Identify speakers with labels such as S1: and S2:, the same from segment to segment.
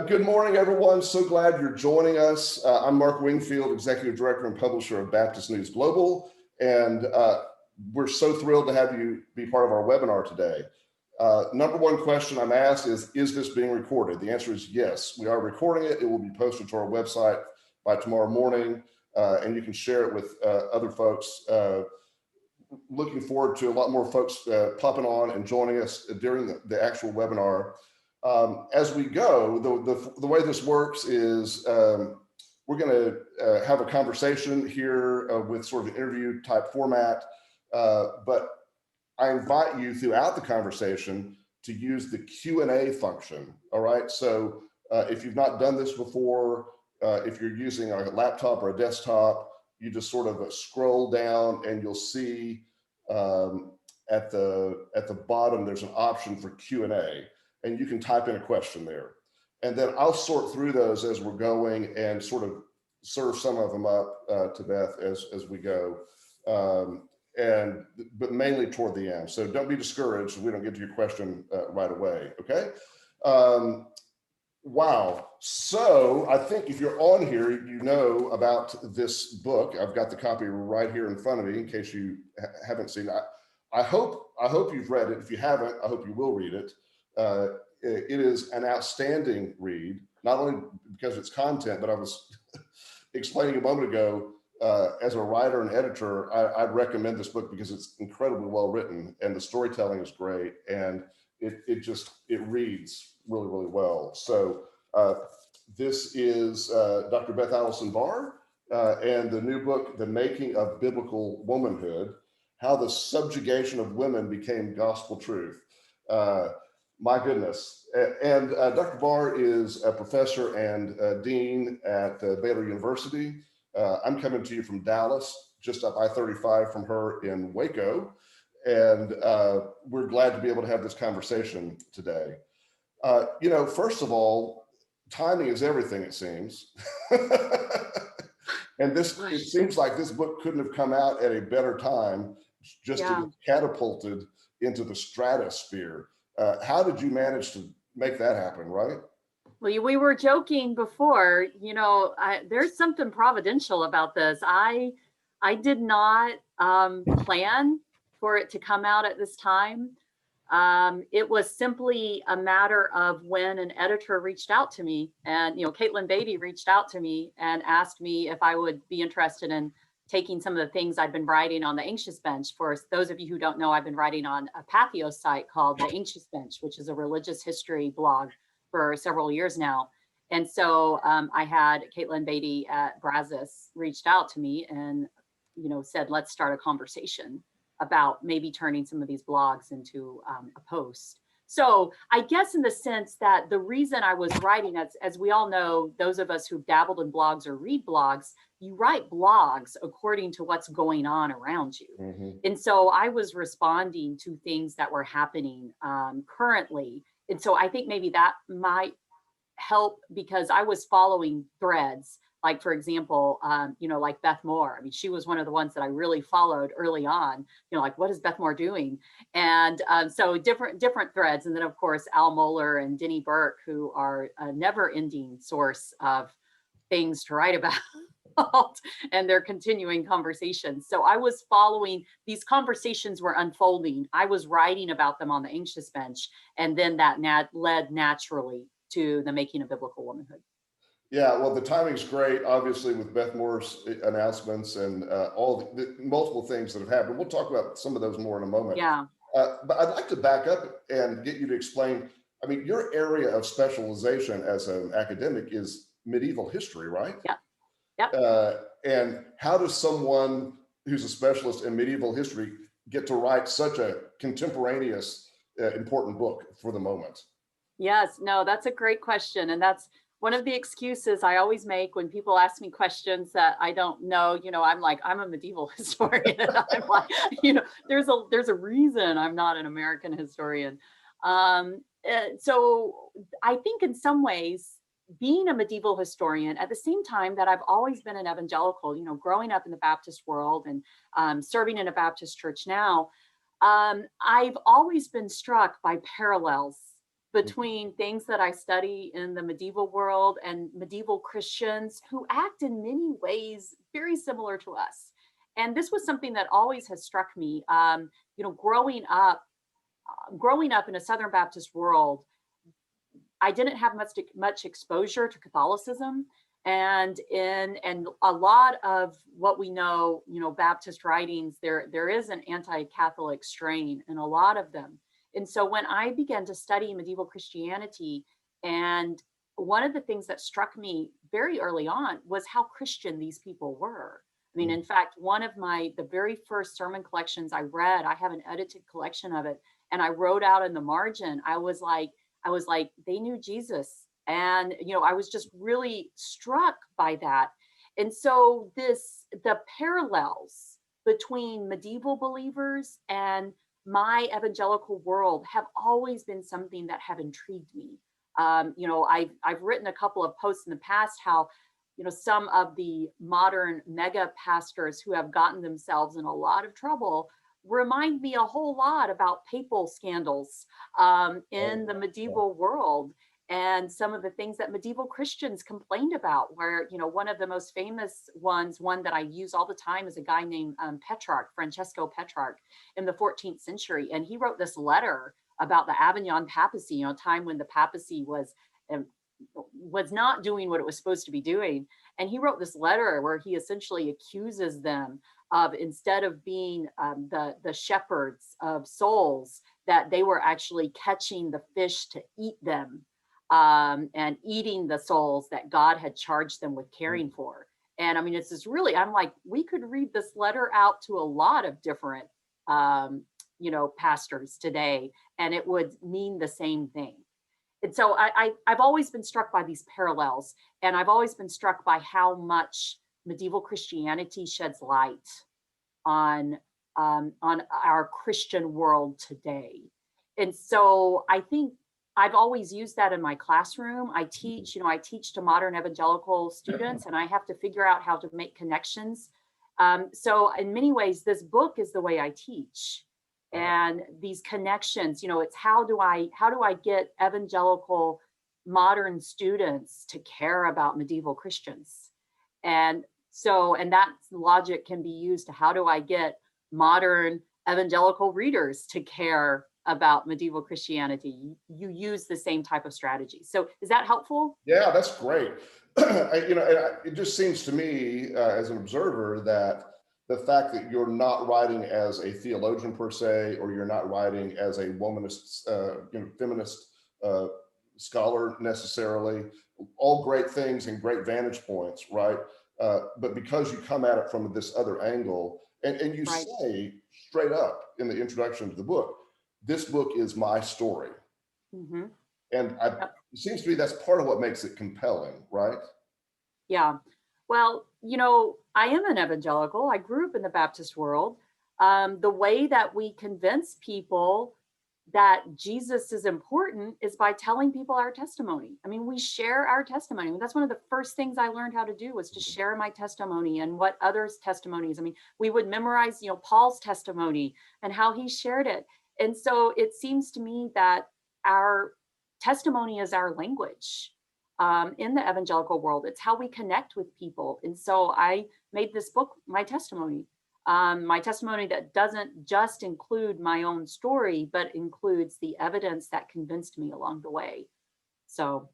S1: Good morning, everyone. So glad you're joining us. I'm Mark Wingfield, Executive Director and Publisher of Baptist News Global, and we're so thrilled to have you be part of our webinar today. Number one question I'm asked is this being recorded? The answer is yes. We are recording it. It will be posted to our website by tomorrow morning, and you can share it with other folks. Looking forward to a lot more folks popping on and joining us during the actual webinar. As we go, the way this works is we're going to have a conversation here with sort of an interview type format, but I invite you throughout the conversation to use the Q&A function. All right, so if you've not done this before, if you're using a laptop or a desktop, you just sort of scroll down and you'll see at the bottom there's an option for Q&A, and you can type in a question there, and then I'll sort through those as we're going and sort of serve some of them up to Beth as we go, but mainly toward the end. So don't be discouraged if we don't get to your question right away. Okay. Wow. So I think if you're on here, you know about this book. I've got the copy right here in front of me in case you haven't seen it. I hope you've read it. If you haven't, I hope you will read it. It is an outstanding read, not only because of its content, but I was explaining a moment ago, as a writer and editor, I'd recommend this book because it's incredibly well written and the storytelling is great, and it reads really, really well. So this is Dr. Beth Allison Barr and the new book, The Making of Biblical Womanhood, How the Subjugation of Women Became Gospel Truth. My goodness. And Dr. Barr is a professor and dean at Baylor University. I'm coming to you from Dallas, just up I-35 from her in Waco. And we're glad to be able to have this conversation today. First of all, timing is everything, it seems. And it seems like this book couldn't have come out at a better time, just to get catapulted into the stratosphere. How did you manage to make that happen, right?
S2: Well, we were joking before, there's something providential about this. I did not plan for it to come out at this time. It was simply a matter of when an editor reached out to me, and, Caitlin Beatty reached out to me and asked me if I would be interested in taking some of the things I'd been writing on the Anxious Bench. For those of you who don't know, I've been writing on a Pathos site called the Anxious Bench, which is a religious history blog for several years now. And so I had Caitlin Beatty at Brazos reached out to me and, said, let's start a conversation about maybe turning some of these blogs into a post. So I guess in the sense that the reason I was writing, as we all know, those of us who've dabbled in blogs or read blogs, you write blogs according to what's going on around you. Mm-hmm. And so I was responding to things that were happening currently. And so I think maybe that might help because I was following threads. Like, for example, like Beth Moore. I mean, she was one of the ones that I really followed early on, like, what is Beth Moore doing? And so different threads. And then, of course, Al Mohler and Denny Burke, who are a never ending source of things to write about and their continuing conversations. So I was following, these conversations were unfolding. I was writing about them on the Anxious Bench. And then that led naturally to the Making of Biblical Womanhood.
S1: Yeah, well, the timing's great, obviously, with Beth Moore's announcements and all the multiple things that have happened. We'll talk about some of those more in a moment.
S2: Yeah.
S1: But I'd like to back up and get you to explain, I mean, your area of specialization as an academic is medieval history, right?
S2: Yeah. Yep.
S1: And how does someone who's a specialist in medieval history get to write such a contemporaneous, important book for the moment?
S2: Yes, no, that's a great question. And that's one of the excuses I always make when people ask me questions that I don't know. I'm like, I'm a medieval historian. And I'm like, there's a reason I'm not an American historian. So I think in some ways, being a medieval historian at the same time that I've always been an evangelical, growing up in the Baptist world and serving in a Baptist church now, I've always been struck by parallels between things that I study in the medieval world and medieval Christians who act in many ways very similar to us. And this was something that always has struck me. Growing up in a Southern Baptist world, I didn't have much exposure to Catholicism, and a lot of what we know, Baptist writings, there is an anti-Catholic strain in a lot of them. And so when I began to study medieval Christianity, and one of the things that struck me very early on was how Christian these people were. I mean, in fact, one of the very first sermon collections I read, I have an edited collection of it, and I wrote out in the margin, I was like, they knew Jesus. And, I was just really struck by that. And so the parallels between medieval believers and my evangelical world have always been something that have intrigued me. I've written a couple of posts in the past how, some of the modern mega pastors who have gotten themselves in a lot of trouble remind me a whole lot about papal scandals in the medieval world, and some of the things that medieval Christians complained about, where, one of the most famous ones, one that I use all the time, is a guy named Francesco Petrarch, in the 14th century. And he wrote this letter about the Avignon papacy, time when the papacy was not doing what it was supposed to be doing. And he wrote this letter where he essentially accuses them of, instead of being the shepherds of souls, that they were actually catching the fish to eat them, and eating the souls that God had charged them with caring for. And I mean, it's just really, I'm like, we could read this letter out to a lot of different, pastors today, and it would mean the same thing. And so I've always been struck by these parallels, and I've always been struck by how much medieval Christianity sheds light on our Christian world today. And so I think I've always used that in my classroom. I teach to modern evangelical students, and I have to figure out how to make connections. So in many ways, this book is the way I teach. And these connections, it's how do I get evangelical modern students to care about medieval Christians? And that logic can be used to how do I get modern evangelical readers to care about medieval Christianity? You use the same type of strategy. So is that helpful?
S1: Yeah, that's great. It just seems to me, as an observer, that the fact that you're not writing as a theologian per se, or you're not writing as a womanist, feminist scholar necessarily, all great things and great vantage points, right? But because you come at it from this other angle, and you
S2: Right.
S1: say straight up in the introduction to the book, this book is my story.
S2: Mm-hmm.
S1: And it seems to me that's part of what makes it compelling, right?
S2: Yeah. Well, I am an evangelical. I grew up in the Baptist world. The way that we convince people that Jesus is important is by telling people our testimony. I mean, we share our testimony. That's one of the first things I learned how to do, was to share my testimony and what others' testimonies. I mean, we would memorize, Paul's testimony and how he shared it. And so it seems to me that our testimony is our language. In the evangelical world, it's how we connect with people. And so I made this book my testimony that doesn't just include my own story, but includes the evidence that convinced me along the way. So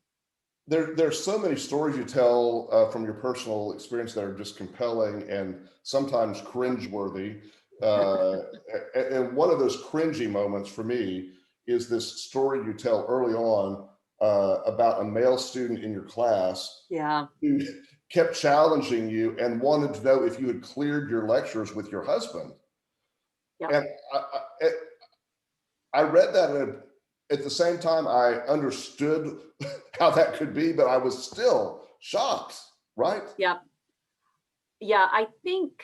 S1: there's so many stories you tell from your personal experience that are just compelling and sometimes cringeworthy. And one of those cringy moments for me is this story you tell early on about a male student in your class, who kept challenging you and wanted to know if you had cleared your lectures with your husband.
S2: Yeah.
S1: And I read that, and at the same time I understood how that could be, but I was still shocked, right?
S2: Yeah. I think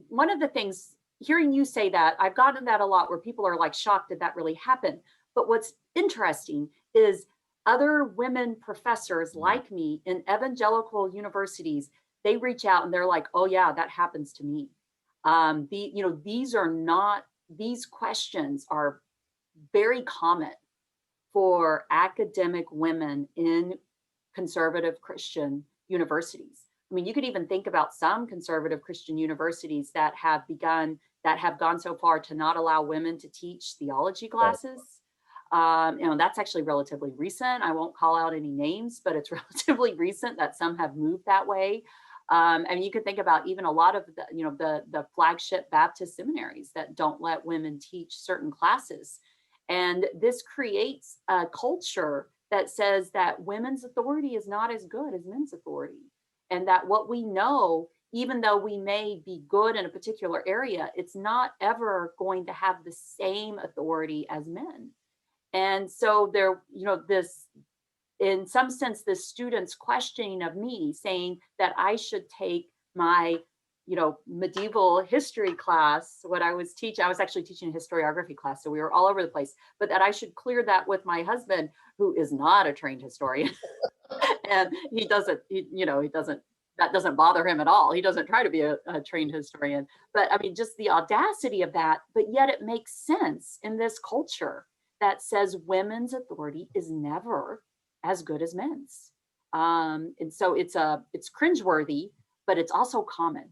S2: one of the things, hearing you say that, I've gotten that a lot, where people are like shocked that that really happened. But what's interesting is other women professors like me in evangelical universities, they reach out and they're like, oh yeah, that happens to me. These questions are very common for academic women in conservative Christian universities. I mean, you could even think about some conservative Christian universities that have gone so far to not allow women to teach theology classes. That's actually relatively recent. I won't call out any names, but it's relatively recent that some have moved that way. And you could think about even a lot of the flagship Baptist seminaries that don't let women teach certain classes. And this creates a culture that says that women's authority is not as good as men's authority. And that what we know, even though we may be good in a particular area, it's not ever going to have the same authority as men. And so this, in some sense, this student's questioning of me, saying that I should take my, medieval history class, what I was teaching, I was actually teaching a historiography class, so we were all over the place, but that I should clear that with my husband, who is not a trained historian. And that doesn't bother him at all. He doesn't try to be a trained historian. But I mean, just the audacity of that, but yet it makes sense in this culture that says women's authority is never as good as men's. And so it's cringeworthy, but it's also common.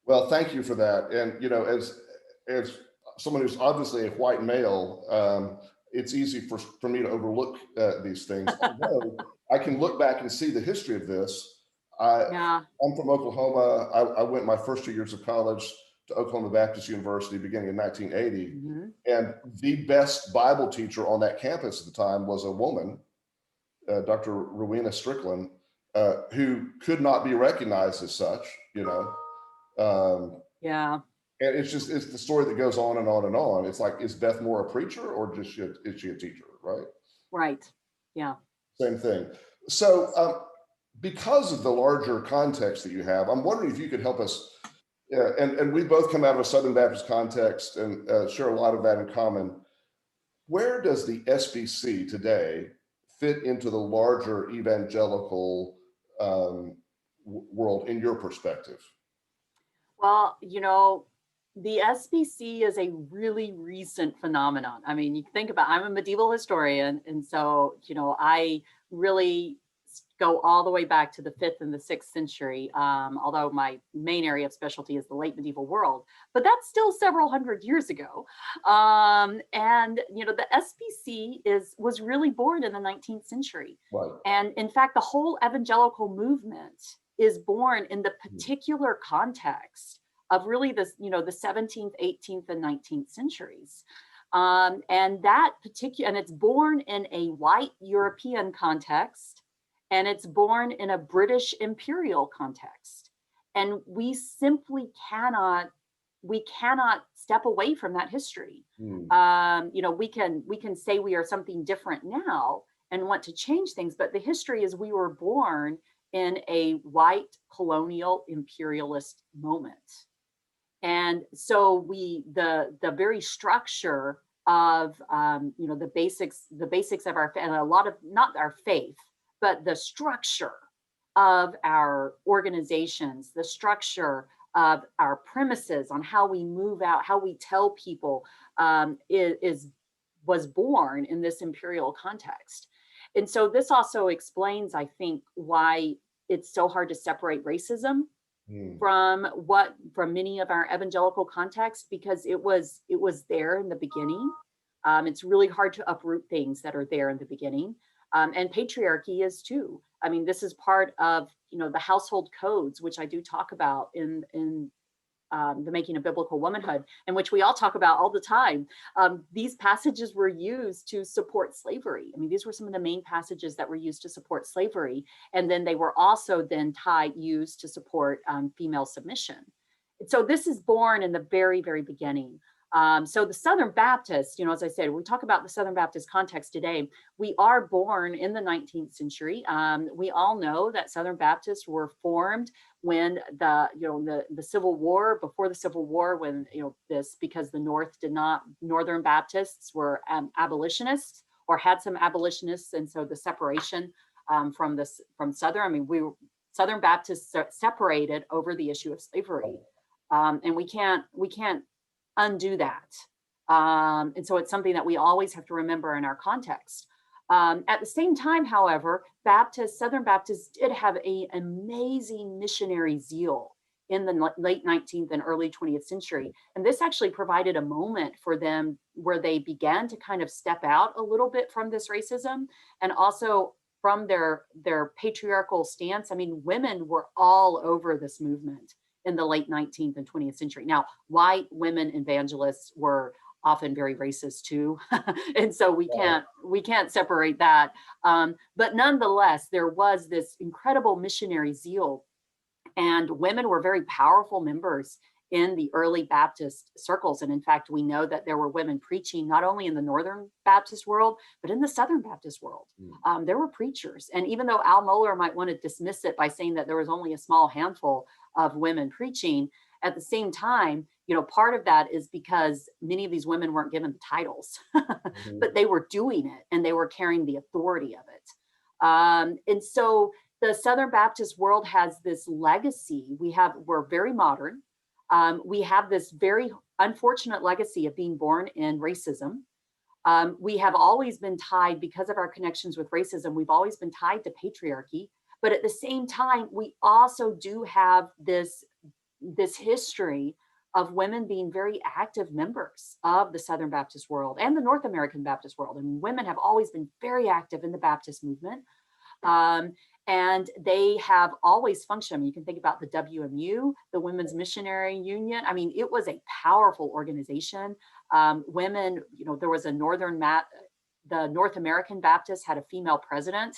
S1: Well, thank you for that. And, as someone who's obviously a white male, it's easy for me to overlook these things. Although I can look back and see the history of this. I'm from Oklahoma. I went my first 2 years of college to Oklahoma Baptist University beginning in 1980. Mm-hmm. And the best Bible teacher on that campus at the time was a woman, Dr. Rowena Strickland, who could not be recognized as such, And it's the story that goes on and on and on. It's like, is Beth more a preacher or is she a teacher, right?
S2: Right. Yeah.
S1: Same thing. So because of the larger context that you have, I'm wondering if you could help us, and we both come out of a Southern Baptist context and share a lot of that in common. Where does the SBC today fit into the larger evangelical world in your perspective?
S2: Well, the SBC is a really recent phenomenon. I mean, you think about, I'm a medieval historian. And so, I really go all the way back to the 5th and the 6th century, although my main area of specialty is the late medieval world, but that's still several hundred years ago. And, the SBC was really born in the 19th century.
S1: Right.
S2: And in fact, the whole evangelical movement is born in the particular context of really the 17th, 18th, and 19th centuries. And it's born in a white European context, and it's born in a British imperial context. And we simply cannot step away from that history. We can say we are something different now and want to change things, but the history is we were born in a white colonial imperialist moment. And so the very structure of the basics of our, and a lot of, not our faith, but the structure of our organizations, the structure of our premises on how we move out, how we tell people, was born in this imperial context. And so this also explains, I think, why it's so hard to separate racism from many of our evangelical contexts, because it was there in the beginning. It's really hard to uproot things that are there in the beginning. And patriarchy is too. I mean, this is part of, the household codes, which I do talk about in the Making of Biblical Womanhood, and which we all talk about all the time. These passages were used to support slavery. I mean, these were some of the main passages that were used to support slavery. And then they were also then used to support female submission. And so this is born in the very, very beginning. So the Southern Baptists, as I said, we talk about the Southern Baptist context today. We are born in the 19th century. We all know that Southern Baptists were formed when the Civil War, before the Civil War, when because the Northern Baptists were abolitionists or had some abolitionists, and so the separation from Southern. I mean, Southern Baptists separated over the issue of slavery, and we can't undo that. And so it's something that we always have to remember in our context. At the same time, however, Southern Baptists did have an amazing missionary zeal in the late 19th and early 20th century. And this actually provided a moment for them where they began to kind of step out a little bit from this racism and also from their patriarchal stance. I mean, women were all over this movement in the late 19th and 20th century. Now, white women evangelists were often very racist too. And so we can't separate that. But nonetheless, there was this incredible missionary zeal, and women were very powerful members in the early Baptist circles. And in fact, we know that there were women preaching not only in the Northern Baptist world, but in the Southern Baptist world. There were preachers. And even though Al Mohler might want to dismiss it by saying that there was only a small handful of women preaching, at the same time, part of that is because many of these women weren't given the titles, but they were doing it and they were carrying the authority of it. And so the Southern Baptist world has this legacy. We're very modern. We have this very unfortunate legacy of being born in racism. We have always been tied, because of our connections with racism, we've always been tied to patriarchy. But at the same time, we also do have this history of women being very active members of the Southern Baptist world and the North American Baptist world. And women have always been very active in the Baptist movement. And they have always functioned. I mean, you can think about the WMU, the Women's Missionary Union. I mean, it was a powerful organization. Women, there was the North American Baptists had a female president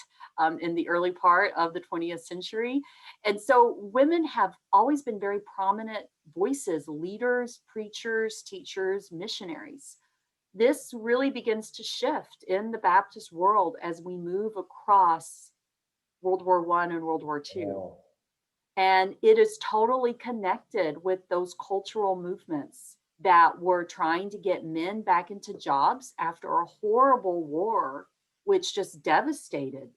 S2: in the early part of the 20th century. And so women have always been very prominent voices, leaders, preachers, teachers, missionaries. This really begins to shift in the Baptist world as we move across World War I and World War II. Wow. And it is totally connected with those cultural movements that were trying to get men back into jobs after a horrible war, which just devastated,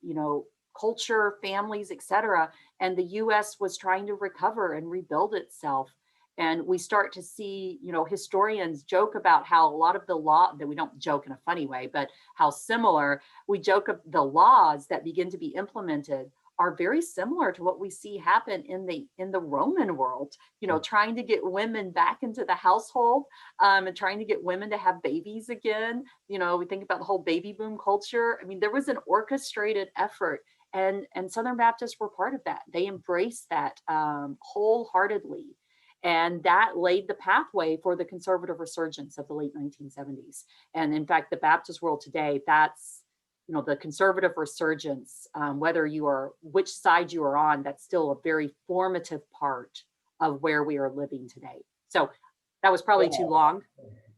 S2: culture, families, etc. And the US was trying to recover and rebuild itself. And we start to see, historians joke about how a lot of the law, that we don't joke in a funny way, but how similar we joke of the laws that begin to be implemented are very similar to what we see happen in the Roman world, trying to get women back into the household and trying to get women to have babies again. We think about the whole baby boom culture. I mean, there was an orchestrated effort, and Southern Baptists were part of that. They embraced that wholeheartedly. And that laid the pathway for the conservative resurgence of the late 1970s. And in fact, the Baptist world today, that's, the conservative resurgence, which side you are on, that's still a very formative part of where we are living today. So that was probably too long.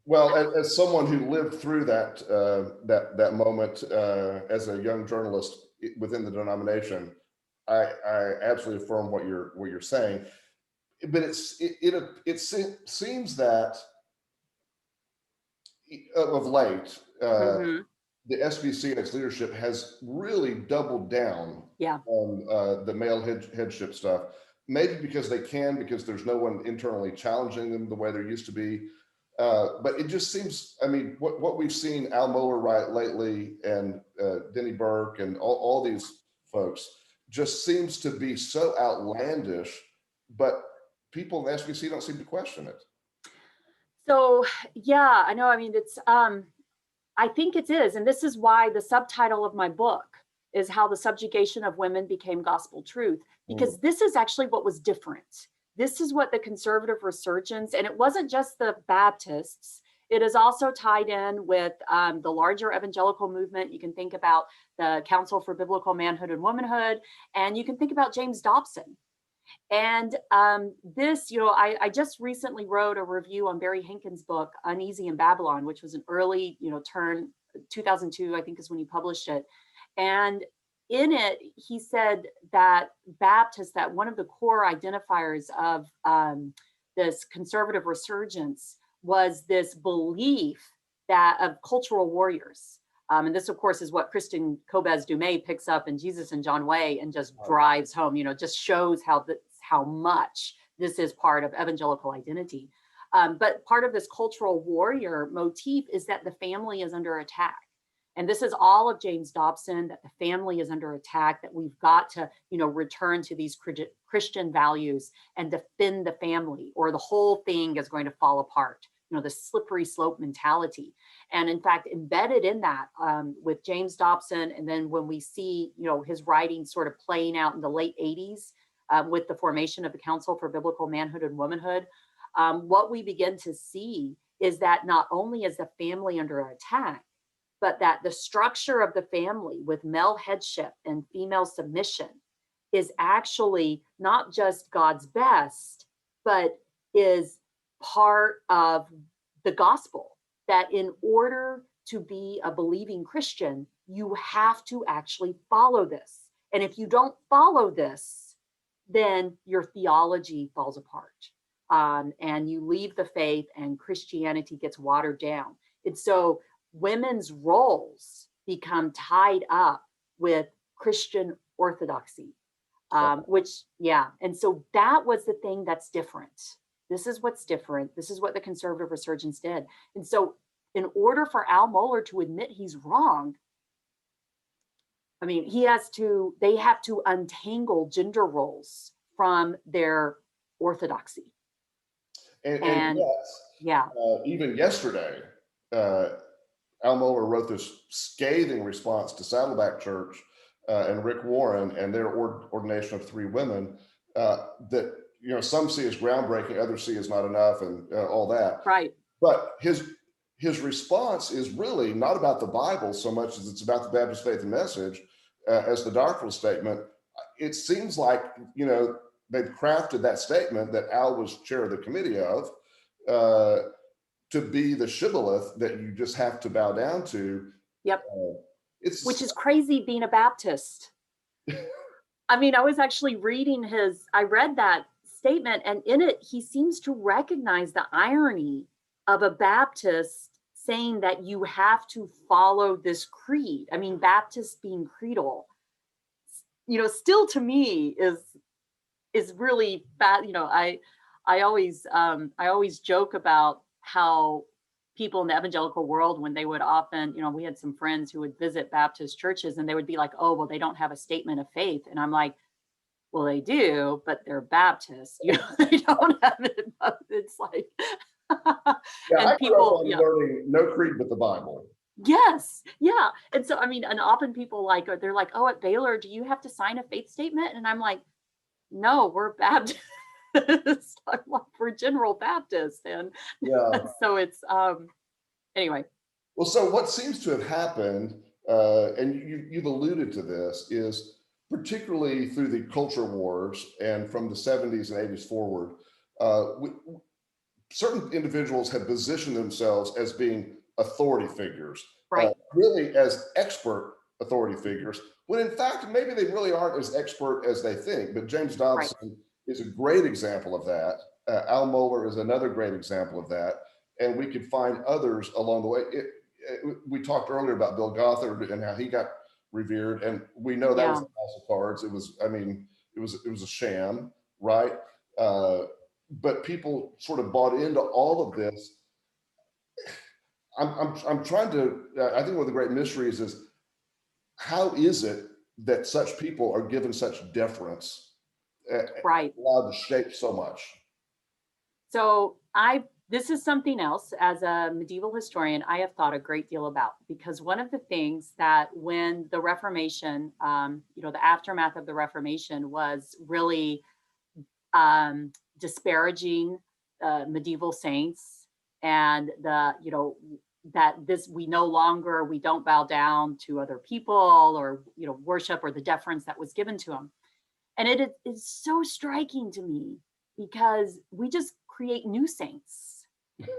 S1: Well, as someone who lived through that moment as a young journalist within the denomination, I absolutely affirm what you're saying. But it seems that of late, the SBC and its leadership has really doubled down on the male headship stuff. Maybe because because there's no one internally challenging them the way there used to be. But it just seems, I mean, what we've seen Al Mohler write lately and Denny Burke and all these folks just seems to be so outlandish, but people in the SBC don't seem to question it.
S2: So, yeah, I know. I mean, I think it is. And this is why the subtitle of my book is How the Subjugation of Women Became Gospel Truth, because this is actually what was different. This is what the conservative resurgence, and it wasn't just the Baptists, it is also tied in with the larger evangelical movement. You can think about the Council for Biblical Manhood and Womanhood, and you can think about James Dobson. And this, I just recently wrote a review on Barry Hankins' book, Uneasy in Babylon, which was an early, turn, 2002, I think is when he published it. And in it, he said that Baptists, that one of the core identifiers of this conservative resurgence was this belief of cultural warriors. And this, of course, is what Kristen Kobes-Dumay picks up in Jesus and John Way and just drives home, just shows how much this is part of evangelical identity. But part of this cultural warrior motif is that the family is under attack. And this is all of James Dobson, that the family is under attack, that we've got to, return to these Christian values and defend the family, or the whole thing is going to fall apart. The slippery slope mentality. And in fact, embedded in that with James Dobson, and then when we see, his writing sort of playing out in the late 80s with the formation of the Council for Biblical Manhood and Womanhood, what we begin to see is that not only is the family under attack, but that the structure of the family with male headship and female submission is actually not just God's best, but is part of the gospel, that in order to be a believing Christian, you have to actually follow this. And if you don't follow this, then your theology falls apart. And you leave the faith and Christianity gets watered down. And so women's roles become tied up with Christian orthodoxy, and so that was the thing that's different. This is what's different. This is what the conservative resurgence did. And so in order for Al Mohler to admit he's wrong, they have to untangle gender roles from their orthodoxy.
S1: And yes, even yesterday, Al Mohler wrote this scathing response to Saddleback Church and Rick Warren and their ordination of 3 women that some see as groundbreaking, others see as not enough, and all that.
S2: Right.
S1: But his response is really not about the Bible so much as it's about the Baptist faith and message as the doctrinal statement. It seems like they've crafted that statement that Al was chair of the committee of to be the shibboleth that you just have to bow down to.
S2: Yep. Which is crazy being a Baptist. I was actually reading I read that statement, and in it, he seems to recognize the irony of a Baptist saying that you have to follow this creed. Baptist being creedal, still to me is really bad. I always joke about how people in the evangelical world, when they would often, we had some friends who would visit Baptist churches and they would be like, oh, well, they don't have a statement of faith. And I'm like, well, they do, but they're Baptist. They don't have it. It's like,
S1: and I people learning no creed but the Bible.
S2: Yes, yeah. And so, and often people they're like, oh, at Baylor, do you have to sign a faith statement? And I'm like, no, we're Baptist. I'm like, we're General Baptist, and so it's anyway.
S1: Well, so what seems to have happened, and you've alluded to this, is particularly through the culture wars and from the 70s and 80s forward, certain individuals have positioned themselves as being authority figures,
S2: right?
S1: Really as expert authority figures, when in fact maybe they really aren't as expert as they think. But James Dobson is a great example of that. Al Mohler is another great example of that, and we could find others along the way. We talked earlier about Bill Gothard and how he got revered, and we know that was the House of Cards. It was a sham, right? But people sort of bought into all of this. I'm trying to. I think one of the great mysteries is how is it that such people are given such deference, allowed to shape so much?
S2: So this is something else, as a medieval historian, I have thought a great deal about, because one of the things that when the Reformation, the aftermath of the Reformation was really disparaging medieval saints, and we don't bow down to other people, or worship, or the deference that was given to them. And it is so striking to me, because we just create new saints,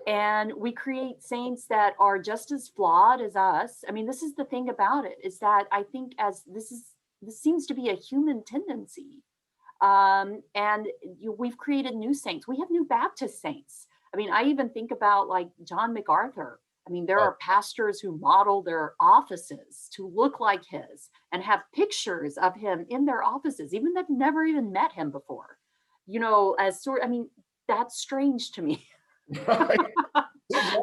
S2: and we create saints that are just as flawed as us. This is the thing about it, is that I think this seems to be a human tendency. And we've created new saints. We have new Baptist saints. I even think about John MacArthur. There are pastors who model their offices to look like his and have pictures of him in their offices, even they've never even met him before. That's strange to me.
S1: Right.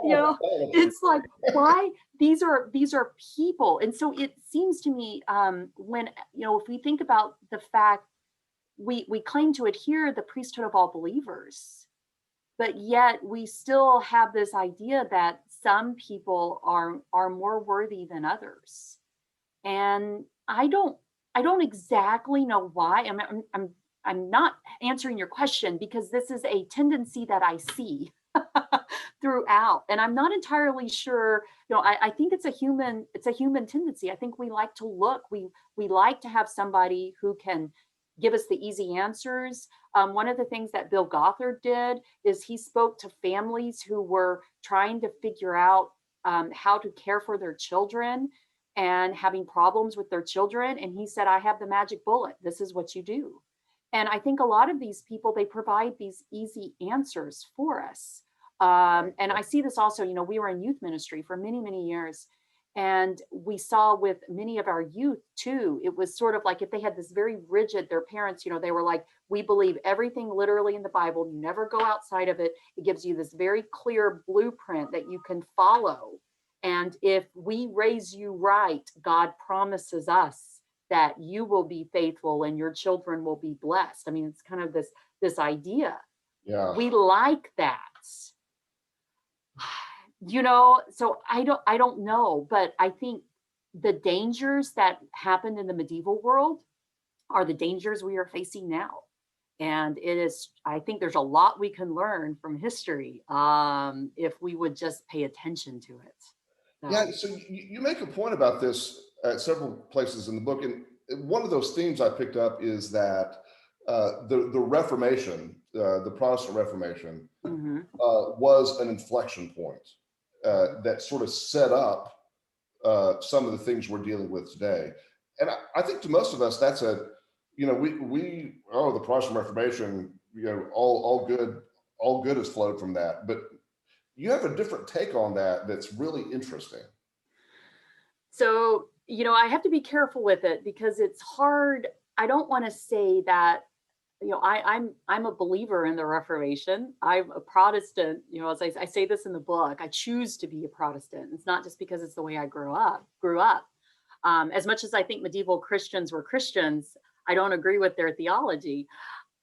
S2: You know, it's like, why these are people. And so it seems to me, when, if we think about the fact we claim to adhere the priesthood of all believers, but yet we still have this idea that some people are more worthy than others. And I don't exactly know why. I'm not answering your question, because this is a tendency that I see throughout, and I'm not entirely sure. I think it's a human tendency. I think we like to look, we like to have somebody who can give us the easy answers. One of the things that Bill Gothard did is he spoke to families who were trying to figure out how to care for their children and having problems with their children. And he said, I have the magic bullet. This is what you do. And I think a lot of these people, they provide these easy answers for us. And I see this also, we were in youth ministry for many, many years. And we saw with many of our youth too, it was sort of like if they had this very rigid, their parents, they were like, we believe everything literally in the Bible. You never go outside of it. It gives you this very clear blueprint that you can follow. And if we raise you right, God promises us that you will be faithful and your children will be blessed. I mean, it's kind of this idea.
S1: Yeah.
S2: We like that. So I don't know, but I think the dangers that happened in the medieval world are the dangers we are facing now. And I think there's a lot we can learn from history if we would just pay attention to it.
S1: Yeah, so you make a point about this at several places in the book, and one of those themes I picked up is that the Reformation, the Protestant Reformation, was an inflection point that sort of set up some of the things we're dealing with today. And I think to most of us, that's the Protestant Reformation, all good has flowed from that. But you have a different take on that that's really interesting.
S2: So, I have to be careful with it because it's hard. I don't want to say that, I'm a believer in the Reformation. I'm a Protestant, as I say this in the book, I choose to be a Protestant. It's not just because it's the way I grew up. As much as I think medieval Christians were Christians, I don't agree with their theology.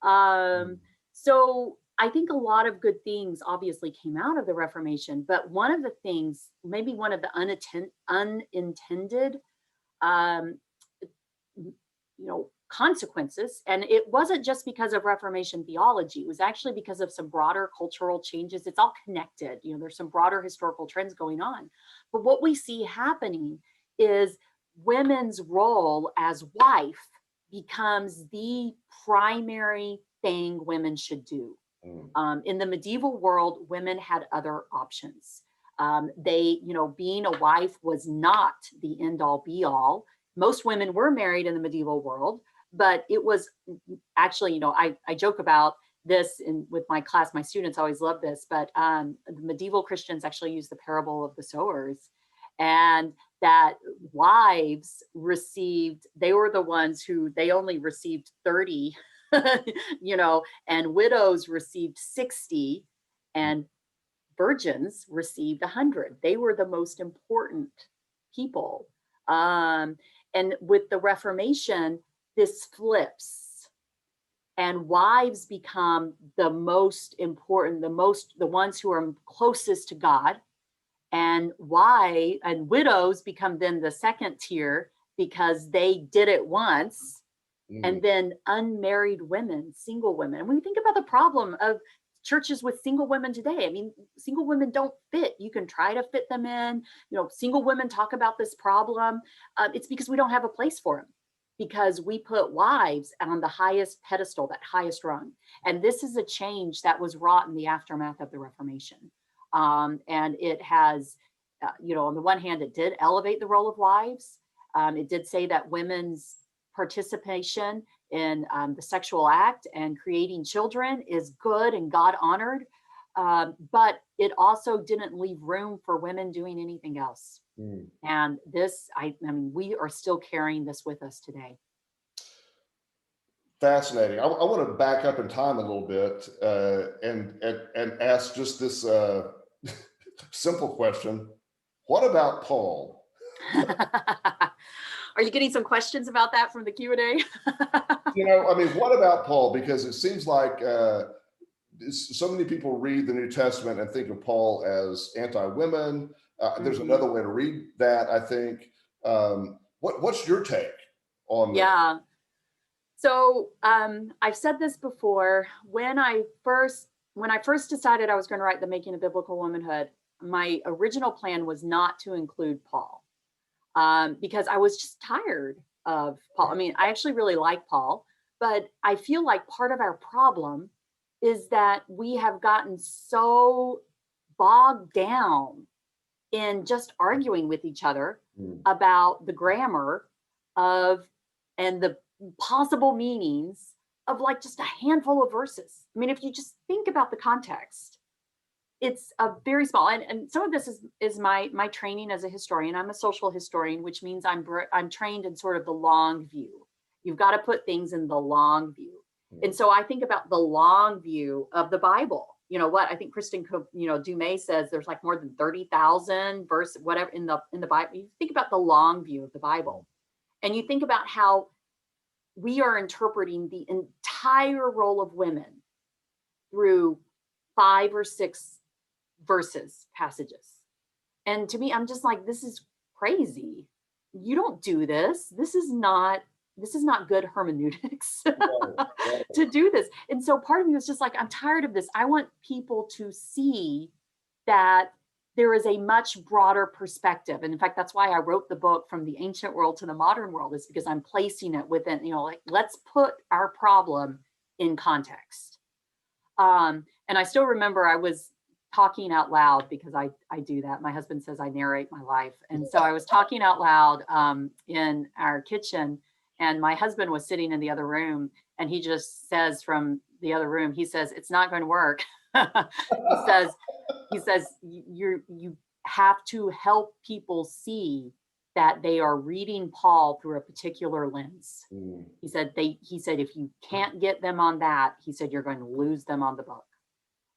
S2: So I think a lot of good things obviously came out of the Reformation, but one of the things, maybe one of the unintended, consequences, and it wasn't just because of Reformation theology, it was actually because of some broader cultural changes. It's all connected. There's some broader historical trends going on. But what we see happening is women's role as wife becomes the primary thing women should do. In the medieval world, women had other options. Being a wife was not the end all be all. Most women were married in the medieval world, but it was actually, I joke about this with my class. My students always love this, but the medieval Christians actually use the parable of the sowers, and that wives they were the ones who they only received 30, and widows received 60, and virgins received 100. They were the most important people. And with the Reformation, this flips, and wives become the most important, the ones who are closest to God, and widows become then the second tier because they did it once. And then unmarried women, single women. And when we think about the problem of churches with single women today, I mean, single women don't fit. You can try to fit them in. Single women talk about this problem. It's because we don't have a place for them, because we put wives on the highest pedestal, that highest rung. And this is a change that was wrought in the aftermath of the Reformation. And it has, on the one hand, it did elevate the role of wives. It did say that women's participation in the sexual act and creating children is good and God honored, but it also didn't leave room for women doing anything else. And this, I mean, we are still carrying this with us today.
S1: Fascinating. I want to back up in time a little bit and ask just this simple question. What about Paul?
S2: Are you getting some questions about that from the Q&A?
S1: I mean, what about Paul? Because it seems like so many people read the New Testament and think of Paul as anti-women. There's another way to read that, I think. What's your take on that?
S2: Yeah. So I've said this before. When I first decided I was going to write the Making of Biblical Womanhood, my original plan was not to include Paul because I was just tired of Paul. I mean, I actually really like Paul, but I feel like part of our problem is that we have gotten so bogged down in just arguing with each other about the grammar of and the possible meanings of like just a handful of verses. I mean, if you just think about the context, it's a very small, and some of this is my training as a historian. I'm a social historian, which means I'm trained in sort of the long view. You've got to put things in the long view. And so I think about the long view of the Bible. You know what? I think Kristen, Dumais says there's like more than 30,000 verses, whatever in the Bible. You think about the long view of the Bible, and you think about how we are interpreting the entire role of women through 5 or 6 passages. And to me, I'm just like, this is crazy. You don't do this. This is not good hermeneutics to do this. And so part of me was just like, I'm tired of this. I want people to see that there is a much broader perspective. And in fact, that's why I wrote the book From the Ancient World to the Modern World, is because I'm placing it within, like, let's put our problem in context. And I still remember I was talking out loud, because I do that. My husband says I narrate my life. And so I was talking out loud in our kitchen, and my husband was sitting in the other room, and he just says from the other room, he says, "It's not going to work." he says you have to help people see that they are reading Paul through a particular lens. He said if you can't get them on that, he said, you're going to lose them on the book.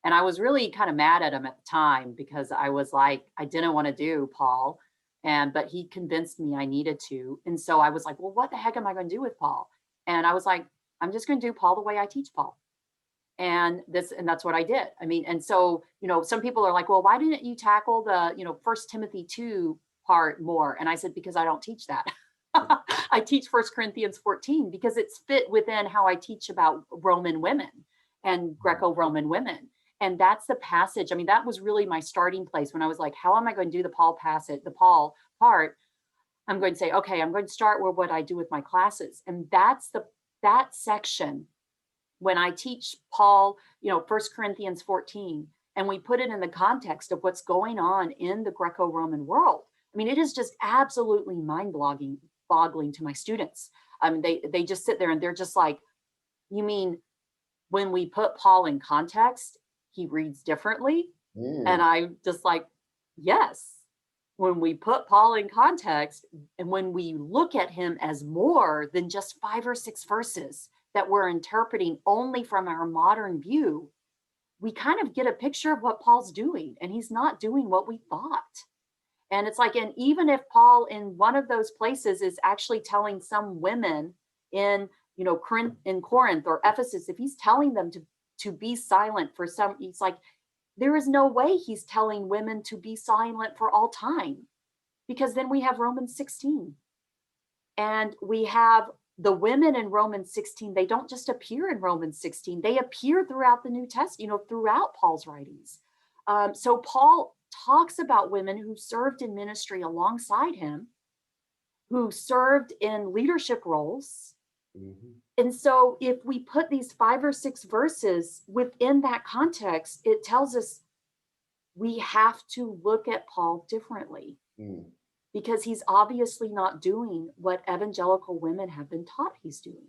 S2: And I was really kind of mad at him at the time, because I was like, I didn't want to do Paul. But he convinced me I needed to. And so I was like, well, what the heck am I going to do with Paul? And I was like, I'm just going to do Paul the way I teach Paul. And that's what I did. I mean, and so, some people are like, well, why didn't you tackle the, 1 Timothy 2 part more? And I said, because I don't teach that. I teach 1 Corinthians 14 because it's fit within how I teach about Roman women and Greco-Roman women. And that's the passage. I mean, that was really my starting place when I was like, how am I going to do the Paul passage, the Paul part? I'm going to say, okay, I'm going to start with what I do with my classes. And that section, when I teach Paul, 1 Corinthians 14, and we put it in the context of what's going on in the Greco-Roman world. I mean, it is just absolutely mind-boggling to my students. I mean, they just sit there and they're just like, you mean when we put Paul in context, he reads differently? And I'm just like, yes. When we put Paul in context, and when we look at him as more than just 5 or 6 verses that we're interpreting only from our modern view, we kind of get a picture of what Paul's doing, and he's not doing what we thought. And it's like, and even if Paul in one of those places is actually telling some women in, in Corinth or Ephesus, if he's telling them to be silent for some, it's like, there is no way he's telling women to be silent for all time, because then we have Romans 16, and we have the women in Romans 16. They don't just appear in Romans 16. They appear throughout the New Testament, throughout Paul's writings. So Paul talks about women who served in ministry alongside him, who served in leadership roles. And so if we put these 5 or 6 verses within that context, it tells us we have to look at Paul differently, because he's obviously not doing what evangelical women have been taught he's doing.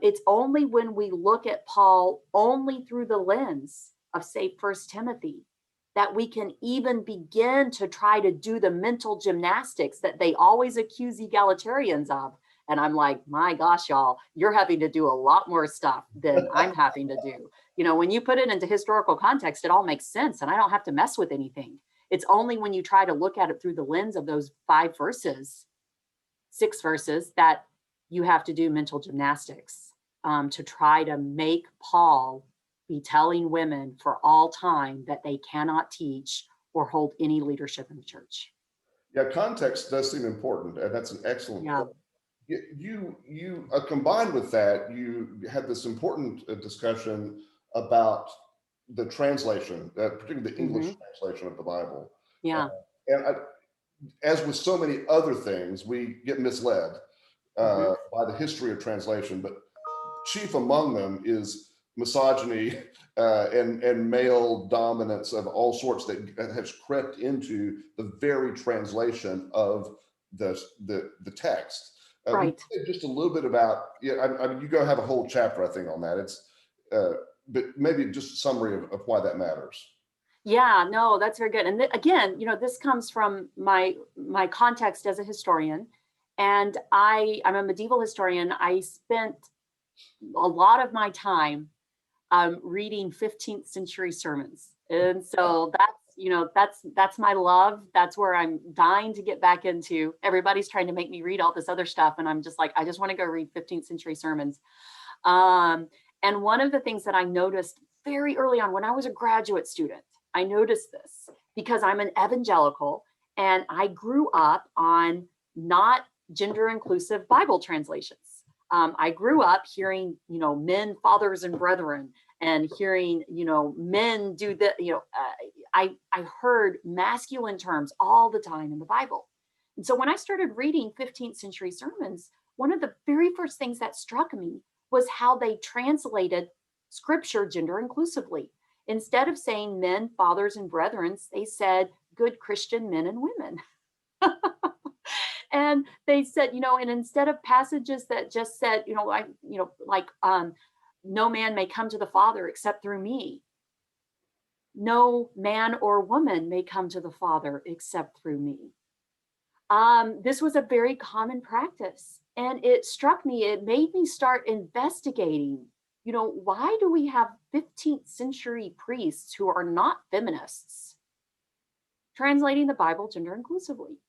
S2: It's only when we look at Paul only through the lens of, say, 1 Timothy, that we can even begin to try to do the mental gymnastics that they always accuse egalitarians of. And I'm like, my gosh, y'all, you're having to do a lot more stuff than I'm having to do. You know, when you put it into historical context, it all makes sense and I don't have to mess with anything. It's only when you try to look at it through the lens of those 6 verses, that you have to do mental gymnastics to try to make Paul be telling women for all time that they cannot teach or hold any leadership in the church.
S1: Yeah, context does seem important, and that's an excellent point. You combined with that, you had this important discussion about the translation, particularly the English translation of the Bible.
S2: Yeah.
S1: As with so many other things, we get misled by the history of translation, but chief among them is misogyny and male dominance of all sorts that has crept into the very translation of the text.
S2: Right.
S1: Just a little bit about, I mean, you go have a whole chapter, I think, on that. But maybe just a summary of why that matters.
S2: Yeah, no, that's very good. And again, you know, this comes from my context as a historian, and I'm a medieval historian. I spent a lot of my time reading 15th century sermons, and so that's my love. That's where I'm dying to get back into. Everybody's trying to make me read all this other stuff, and I'm just like, I just want to go read 15th century sermons. And one of the things that I noticed very early on when I was a graduate student, I noticed this because I'm an evangelical and I grew up on not gender inclusive Bible translations. I grew up hearing, men, fathers, and brethren, and hearing, men do the, I heard masculine terms all the time in the Bible. And so when I started reading 15th century sermons, one of the very first things that struck me was how they translated scripture gender inclusively. Instead of saying men, fathers, and brethren, they said good Christian men and women. And they said, and instead of passages that just said, no man may come to the Father except through me. No man or woman may come to the Father except through me. This was a very common practice. And it struck me, it made me start investigating, why do we have 15th century priests who are not feminists translating the Bible gender inclusively?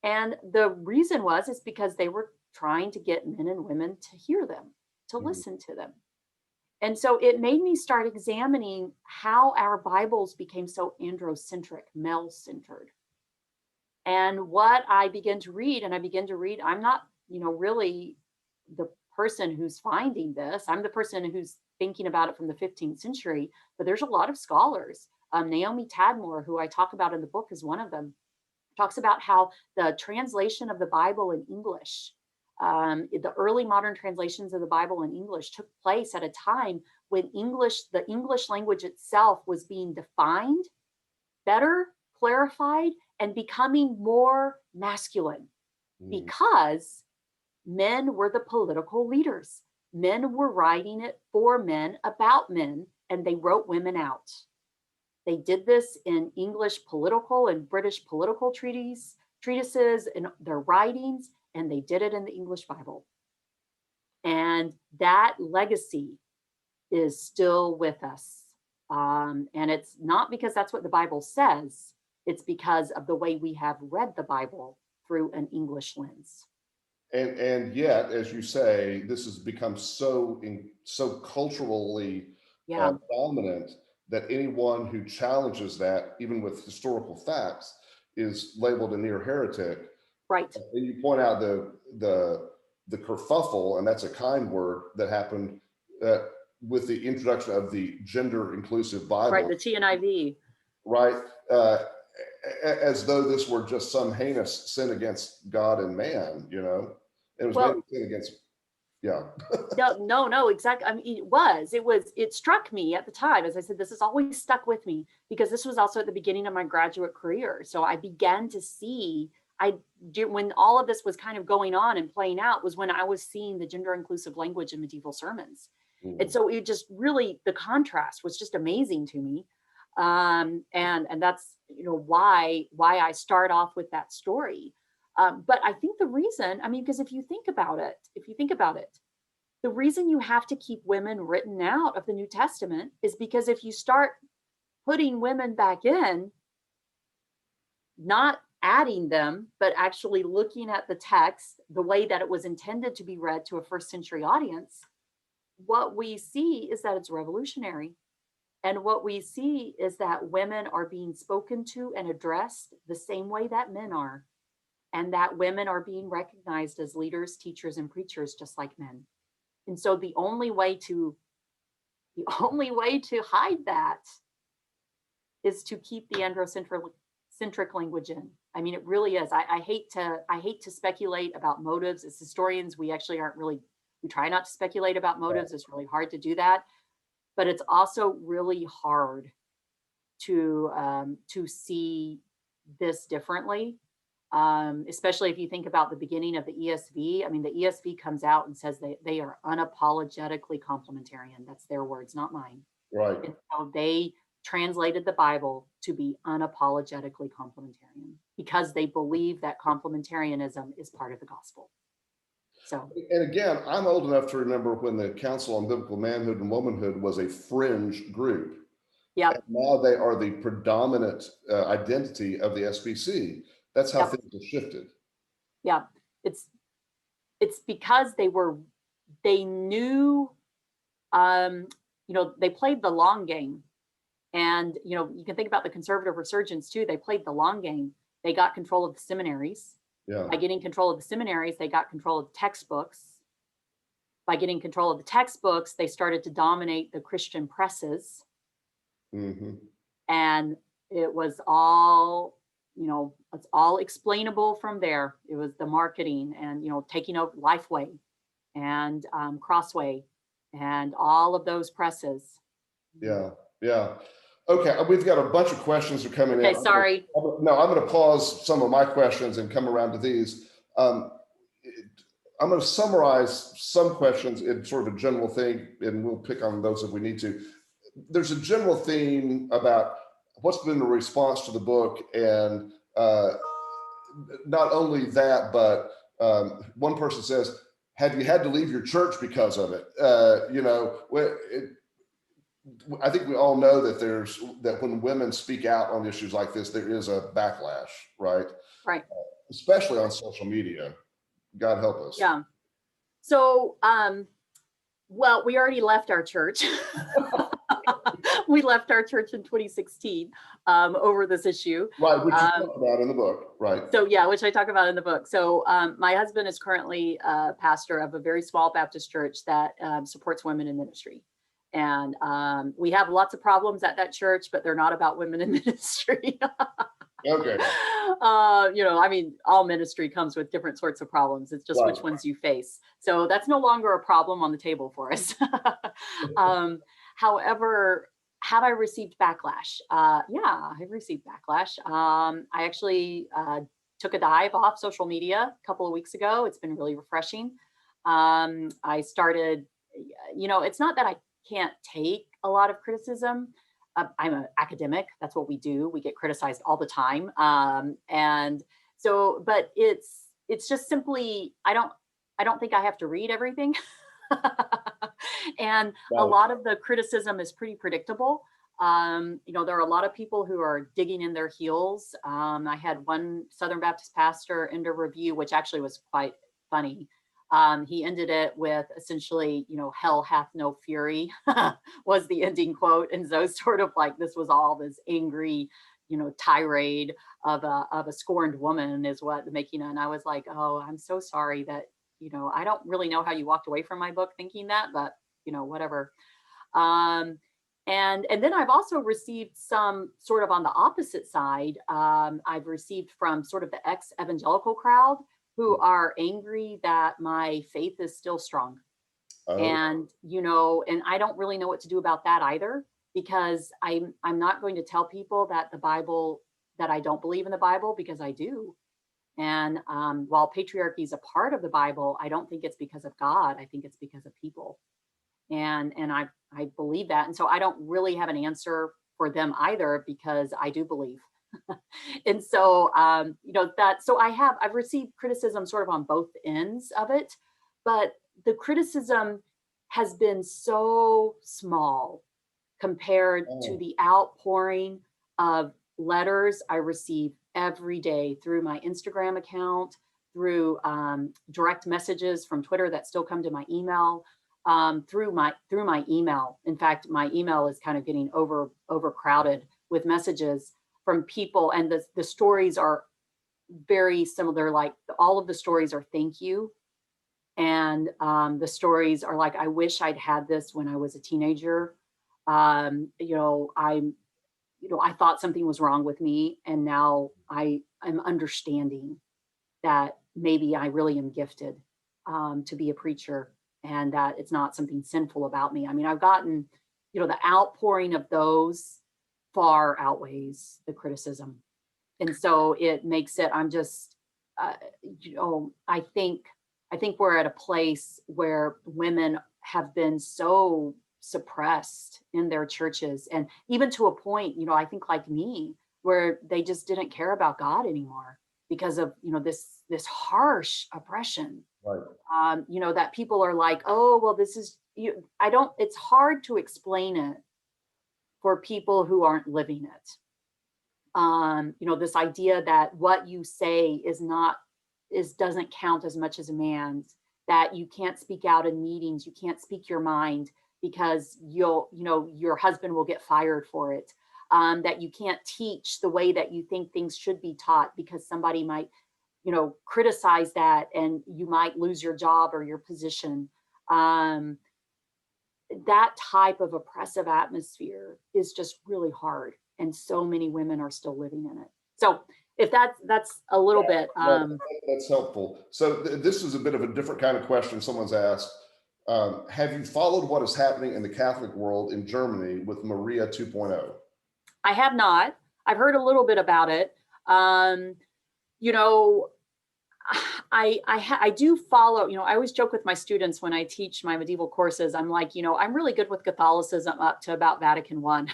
S2: And the reason is because they were trying to get men and women to hear them, to listen to them. And so it made me start examining how our Bibles became so androcentric, male-centered. And what I began to read, I'm not, really the person who's finding this. I'm the person who's thinking about it from the 15th century, but there's a lot of scholars. Naomi Tadmor, who I talk about in the book, is one of them. Talks about how the translation of the Bible in English, the early modern translations of the Bible in English took place at a time when the English language itself was being defined better, clarified, and becoming more masculine because men were the political leaders. Men were writing it for men, about men, and they wrote women out. They did this in English political and British political treatises and their writings, and they did it in the English Bible. And that legacy is still with us. And it's not because that's what the Bible says, it's because of the way we have read the Bible through an English lens.
S1: And yet, as you say, this has become so culturally dominant that anyone who challenges that, even with historical facts, is labeled a near heretic.
S2: Right.
S1: And you point out the kerfuffle, and that's a kind word, that happened with the introduction of the gender inclusive Bible.
S2: Right, the TNIV.
S1: Right. As though this were just some heinous sin against God and man, It was maybe a sin against,
S2: No, exactly. I mean, it struck me at the time. As I said, this has always stuck with me because this was also at the beginning of my graduate career. So I began to see, when all of this was kind of going on and playing out, was when I was seeing the gender inclusive language in medieval sermons. And so it just really, the contrast was just amazing to me. And that's, why I start off with that story. But I think the reason, because if you think about it, the reason you have to keep women written out of the New Testament is because if you start putting women back in, not adding them, but actually looking at the text the way that it was intended to be read to a first century audience, what we see is that it's revolutionary. And what we see is that women are being spoken to and addressed the same way that men are, and that women are being recognized as leaders, teachers, and preachers just like men. And so the only way to hide that is to keep the androcentric language in. It really is. I hate to speculate about motives. As historians, we actually we try not to speculate about motives. It's really hard to do that. But it's also really hard to see this differently, especially if you think about the beginning of the ESV. The ESV comes out and says they are unapologetically complementarian. That's their words, not mine.
S1: Right.
S2: And so they translated the Bible to be unapologetically complementarian because they believe that complementarianism is part of the gospel. So,
S1: and again, I'm old enough to remember when the Council on Biblical Manhood and Womanhood was a fringe group.
S2: yeah.
S1: Now they are the predominant identity of the SBC. That's how things have shifted.
S2: Yeah, it's because they knew, they played the long game. And, you can think about the conservative resurgence too. They played the long game. They got control of the seminaries.
S1: Yeah.
S2: By getting control of the seminaries, they got control of the textbooks. By getting control of the textbooks, they started to dominate the Christian presses.
S1: Mm-hmm.
S2: And it was all, it's all explainable from there. It was the marketing and, taking over Lifeway and Crossway and all of those presses.
S1: Yeah. Yeah. Okay. We've got a bunch of questions that are coming in.
S2: Okay, sorry.
S1: I'm going to pause some of my questions and come around to these. I'm going to summarize some questions in sort of a general thing, and we'll pick on those if we need to. There's a general theme about what's been the response to the book, and not only that, but one person says, have you had to leave your church because of it? I think we all know that when women speak out on issues like this, there is a backlash, right?
S2: Right.
S1: Especially on social media. God help us.
S2: Yeah. So, well, we already left our church. We left our church in 2016 over this issue.
S1: Right, which you talk about in the book, right?
S2: So yeah, which I talk about in the book. So my husband is currently a pastor of a very small Baptist church that supports women in ministry. And we have lots of problems at that church, but they're not about women in ministry.
S1: Okay.
S2: All ministry comes with different sorts of problems. It's just which ones you face. So that's no longer a problem on the table for us. However, have I received backlash? Yeah, I've received backlash. I actually took a dive off social media a couple of weeks ago. It's been really refreshing. I started, it's not that I can't take a lot of criticism. I'm an academic. That's what we do. We get criticized all the time. And so, but it's just simply, I don't think I have to read everything. And a lot of the criticism is pretty predictable. There are a lot of people who are digging in their heels. I had one Southern Baptist pastor end a review, which actually was quite funny. He ended it with essentially, hell hath no fury was the ending quote. And so sort of like this was all this angry, tirade of a scorned woman is what making. And I was like, oh, I'm so sorry that, I don't really know how you walked away from my book thinking that, but whatever. And then I've also received some sort of on the opposite side. I've received from sort of the ex-evangelical crowd who are angry that my faith is still strong. Oh. And, and I don't really know what to do about that either, because I'm not going to tell people that that I don't believe in the Bible, because I do. And while patriarchy is a part of the Bible, I don't think it's because of God. I think it's because of people. And I believe that. And so I don't really have an answer for them either, because I do believe. And so, so I've received criticism sort of on both ends of it, but the criticism has been so small compared to
S1: Oh,
S2: the outpouring of letters I receive every day through my Instagram account, through direct messages from Twitter that still come to my email, through my email. In fact, my email is kind of getting overcrowded with messages from people, and the stories are very similar. Like all of the stories are thank you, and the stories are like, I wish I'd had this when I was a teenager. I thought something was wrong with me, and now I'm understanding that maybe I really am gifted to be a preacher, and that it's not something sinful about me. I mean, I've gotten, the outpouring of those far outweighs the criticism. And so it makes it, I'm just, uh, I think we're at a place where women have been so suppressed in their churches, and even to a point, I think like me, where they just didn't care about God anymore because of, this harsh oppression.
S1: right.
S2: That people are like, oh, well, this is you. I don't. It's hard to explain it for people who aren't living it. This idea that what you say doesn't count as much as a man's, that you can't speak out in meetings, you can't speak your mind because your husband will get fired for it. That you can't teach the way that you think things should be taught because somebody might, criticize that and you might lose your job or your position. That type of oppressive atmosphere is just really hard, and so many women are still living in it. So if that's a little bit
S1: That's helpful. So this is a bit of a different kind of question someone's asked. Have you followed what is happening in the Catholic world in Germany with Maria 2.0?
S2: I have not. I've heard a little bit about it. You know, I do follow, I always joke with my students when I teach my medieval courses. I'm like, I'm really good with Catholicism up to about Vatican I.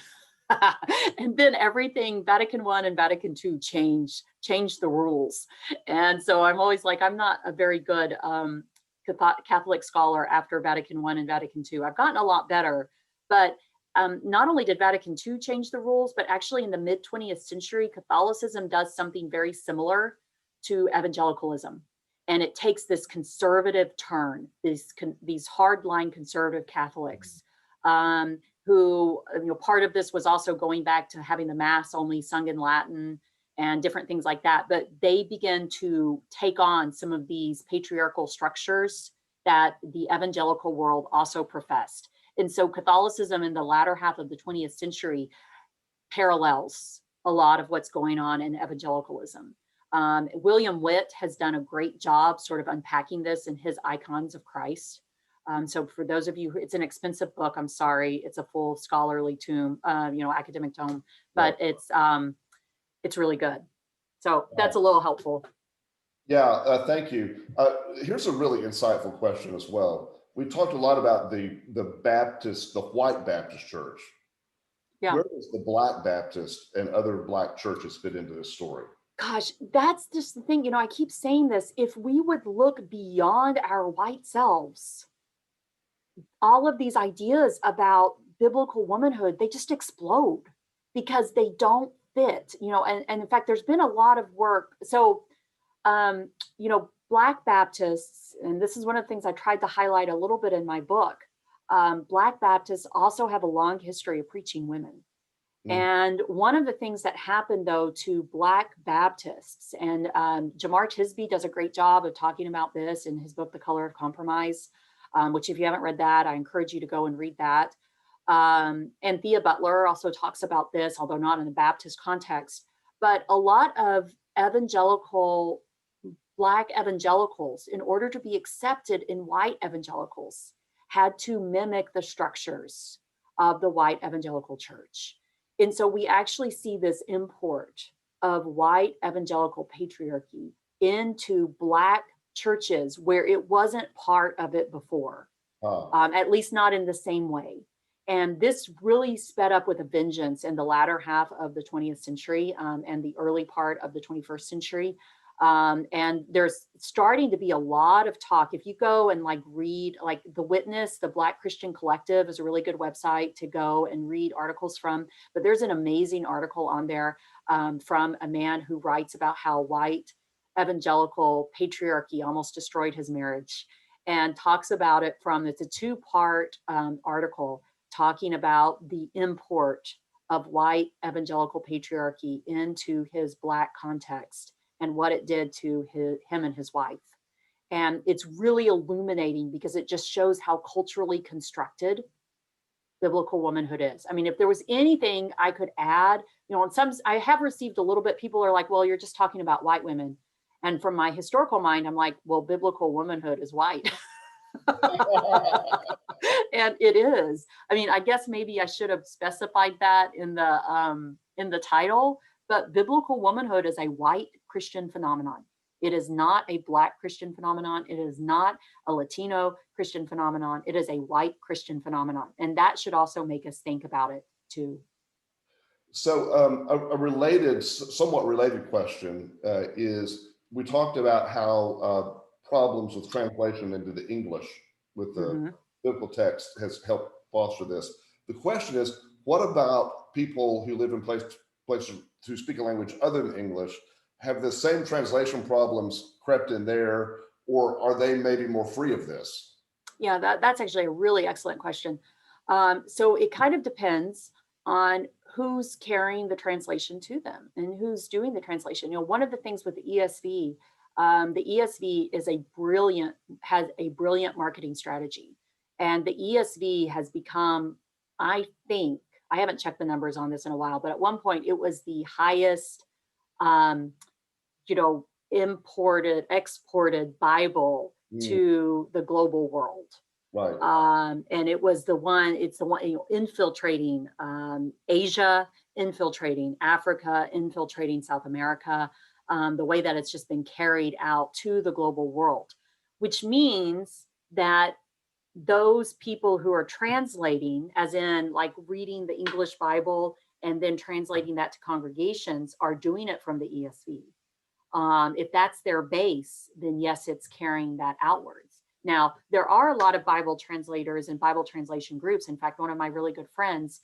S2: And then everything Vatican I and Vatican II changed the rules. And so I'm always like, I'm not a very good Catholic scholar after Vatican I and Vatican II. I've gotten a lot better, but not only did Vatican II change the rules, but actually in the mid 20th century, Catholicism does something very similar to evangelicalism. And it takes this conservative turn, these hardline conservative Catholics, who, part of this was also going back to having the Mass only sung in Latin and different things like that. But they begin to take on some of these patriarchal structures that the evangelical world also professed. And so Catholicism in the latter half of the 20th century parallels a lot of what's going on in evangelicalism. William Witt has done a great job sort of unpacking this in his Icons of Christ. So for those of you, it's an expensive book. I'm sorry, it's a full scholarly tome, academic tome, but it's really good. So that's a little helpful.
S1: Yeah, thank you. Here's a really insightful question as well. We talked a lot about the white Baptist church.
S2: Yeah.
S1: Where does the Black Baptist and other Black churches fit into this story?
S2: Gosh, that's just the thing. I keep saying this. If we would look beyond our white selves, all of these ideas about biblical womanhood, they just explode because they don't fit, and in fact, there's been a lot of work. So, Black Baptists, and this is one of the things I tried to highlight a little bit in my book, Black Baptists also have a long history of preaching women. And one of the things that happened, though, to Black Baptists, and Jamar Tisby does a great job of talking about this in his book, The Color of Compromise, which if you haven't read that, I encourage you to go and read that. And Thea Butler also talks about this, although not in the Baptist context. But a lot of Black evangelicals, in order to be accepted in white evangelicals, had to mimic the structures of the white evangelical church. And so we actually see this import of white evangelical patriarchy into Black churches where it wasn't part of it before, at least not in the same way. And this really sped up with a vengeance in the latter half of the 20th century and the early part of the 21st century. And there's starting to be a lot of talk. If you go and like read, like The Witness, the Black Christian Collective is a really good website to go and read articles from. But there's an amazing article on there from a man who writes about how white evangelical patriarchy almost destroyed his marriage, and talks about it from, it's a two-part article talking about the import of white evangelical patriarchy into his Black context and what it did to him and his wife. And it's really illuminating because it just shows how culturally constructed biblical womanhood is. I mean, if there was anything I could add, and some, I have received a little bit, people are like, well, you're just talking about white women. And from my historical mind, I'm like, well, biblical womanhood is white. And it is. I mean, I guess maybe I should have specified that in the title, but biblical womanhood is a white Christian phenomenon. It is not a Black Christian phenomenon. It is not a Latino Christian phenomenon. It is a white Christian phenomenon. And that should also make us think about it too.
S1: So a somewhat related question is, we talked about how problems with translation into the English with the biblical text has helped foster this. The question is, what about people who live in places who speak a language other than English? Have the same translation problems crept in there, or are they maybe more free of this?
S2: Yeah, that's actually a really excellent question. So it kind of depends on who's carrying the translation to them and who's doing the translation. One of the things with the ESV has a brilliant marketing strategy. And the ESV has become, I think, I haven't checked the numbers on this in a while, but at one point it was the highest, exported Bible to the global world.
S1: Right.
S2: And it's the one, infiltrating Asia, infiltrating Africa, infiltrating South America, the way that it's just been carried out to the global world, which means that those people who are translating, as in like reading the English Bible and then translating that to congregations, are doing it from the ESV. If that's their base, then yes, it's carrying that outwards. Now, there are a lot of Bible translators and Bible translation groups. In fact, one of my really good friends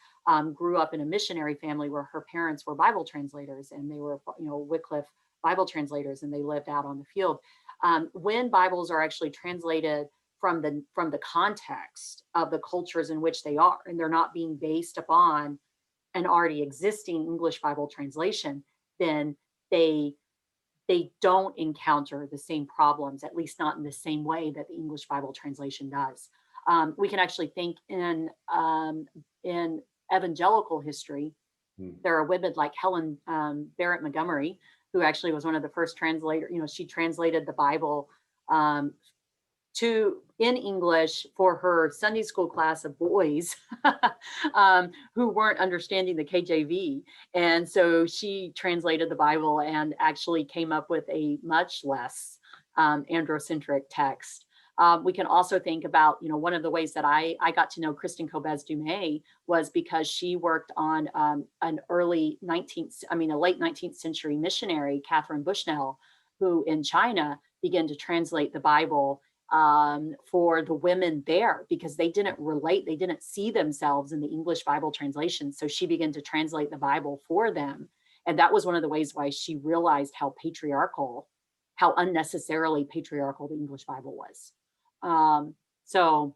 S2: grew up in a missionary family where her parents were Bible translators, and they were, Wycliffe Bible translators, and they lived out on the field. When Bibles are actually translated from the context of the cultures in which they are, and they're not being based upon an already existing English Bible translation, then they don't encounter the same problems, at least not in the same way that the English Bible translation does. We can actually think in evangelical history, there are women like Helen Barrett Montgomery, who actually was one of the first translators. She translated the Bible in English for her Sunday school class of boys who weren't understanding the KJV. And so she translated the Bible and actually came up with a much less androcentric text. We can also think about, one of the ways that I got to know Kristen Kobes Dumais was because she worked on a late 19th century missionary, Catherine Bushnell, who in China began to translate the Bible for the women there, because they didn't see themselves in the English Bible translation. So she began to translate the Bible for them. And that was one of the ways why she realized how unnecessarily patriarchal the English Bible was. So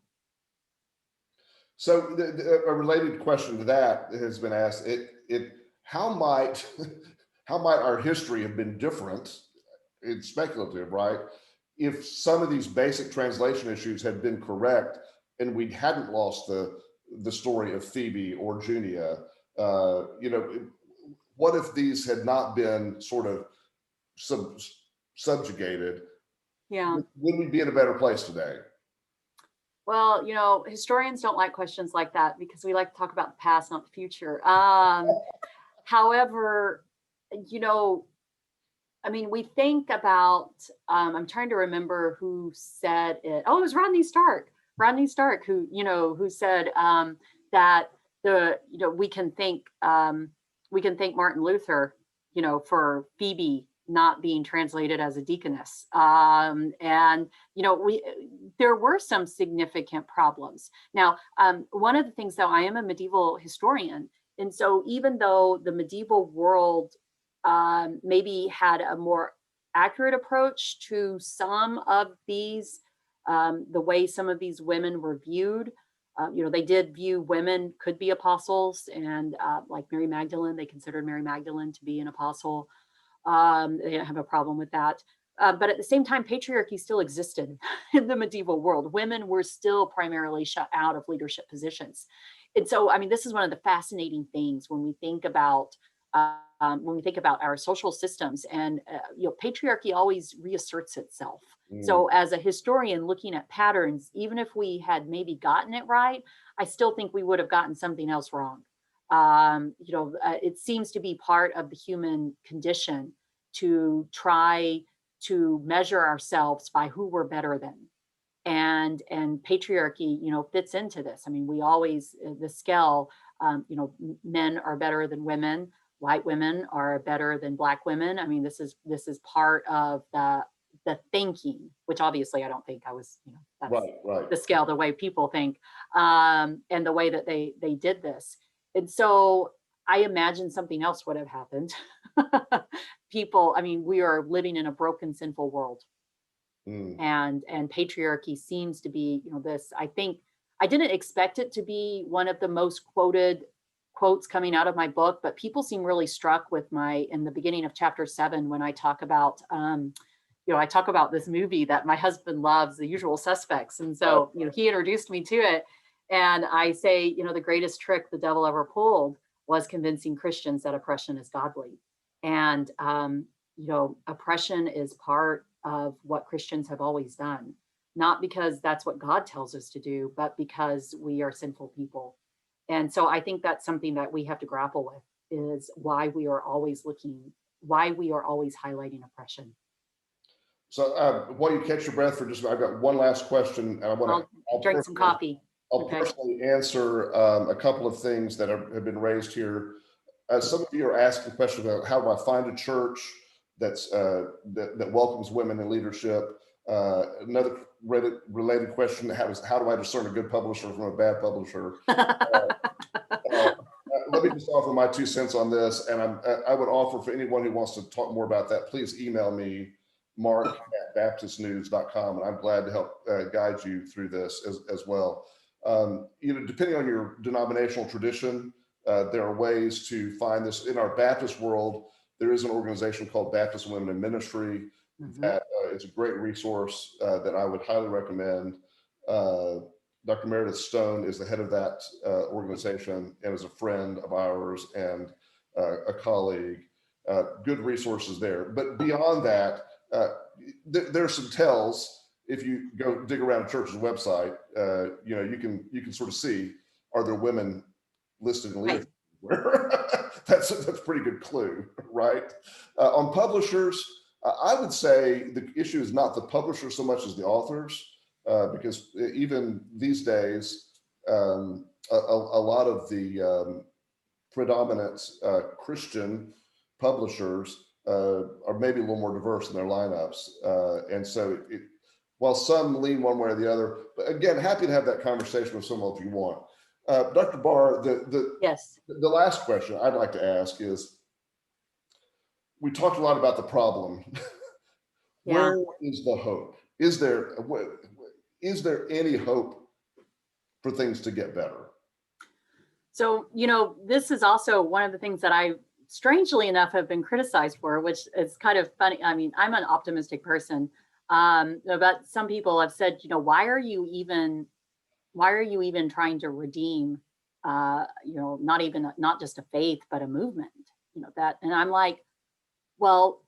S1: a related question to that has been asked, how might our history have been different? It's speculative, right? If some of these basic translation issues had been correct and we hadn't lost the story of Phoebe or Junia, what if these had not been sort of subjugated?
S2: Yeah.
S1: Would we be in a better place today?
S2: Well, historians don't like questions like that because we like to talk about the past, not the future. However, we think about, I'm trying to remember who said it. Oh, it was Rodney Stark, who said that we can thank Martin Luther, for Phoebe not being translated as a deaconess. And there were some significant problems. Now, one of the things, though, I am a medieval historian, and so even though the medieval world maybe had a more accurate approach to some of these, the way some of these women were viewed, they did view women could be apostles, and like Mary Magdalene, they considered Mary Magdalene to be an apostle. They didn't have a problem with that. But at the same time, patriarchy still existed in the medieval world. Women were still primarily shut out of leadership positions. And so, I mean, this is one of the fascinating things when we think about our social systems, and patriarchy always reasserts itself. So as a historian looking at patterns, even if we had maybe gotten it right, I still think we would have gotten something else wrong. It seems to be part of the human condition to try to measure ourselves by who we're better than. And patriarchy, fits into this. I mean, we always, the scale, men are better than women, white women are better than Black women. I mean, this is part of the thinking, which obviously I don't think I was, that's
S1: right.
S2: The scale, the way people think, and the way that they did this. And so I imagine something else would have happened. People, I mean, we are living in a broken, sinful world. And patriarchy seems to be, this, I think, I didn't expect it to be one of the most quoted quotes coming out of my book, but people seem really struck with in the beginning of chapter 7, when I talk about, I talk about this movie that my husband loves, The Usual Suspects. And so, he introduced me to it. And I say, the greatest trick the devil ever pulled was convincing Christians that oppression is godly. And, oppression is part of what Christians have always done, not because that's what God tells us to do, but because we are sinful people. And so I think that's something that we have to grapple with, is why we are always highlighting oppression.
S1: So while you catch your breath for just, I've got one last question, and I'll
S2: drink some coffee.
S1: I'll personally answer a couple of things that have been raised here. Some of you are asking questions about how do I find a church that welcomes women in leadership. Another related question: how do I discern a good publisher from a bad publisher? Let me just offer my 2 cents on this, and I would offer for anyone who wants to talk more about that, please email me, mark@baptistnews.com, and I'm glad to help guide you through this as well. Depending on your denominational tradition, there are ways to find this. In our Baptist world, there is an organization called Baptist Women in Ministry. That it's a great resource that I would highly recommend. Dr. Meredith Stone is the head of that organization and is a friend of ours and a colleague. Good resources there. But beyond that, there's some tells. If you go dig around a church's website, you can sort of see, are there women listed in leadership? That's a pretty good clue, right? On publishers, I would say the issue is not the publisher so much as the authors, because even these days, a lot of the predominant Christian publishers are maybe a little more diverse in their lineups. And so while some lean one way or the other, but again, happy to have that conversation with someone if you want. Dr. Barr,
S2: yes.
S1: The last question I'd like to ask is, we talked a lot about the problem. Where is the hope? Is there any hope for things to get better?
S2: So, this is also one of the things that I, strangely enough, have been criticized for, which is kind of funny. I mean, I'm an optimistic person, but some people have said, why are you even trying to redeem, not just a faith, but a movement, that, and I'm like, well,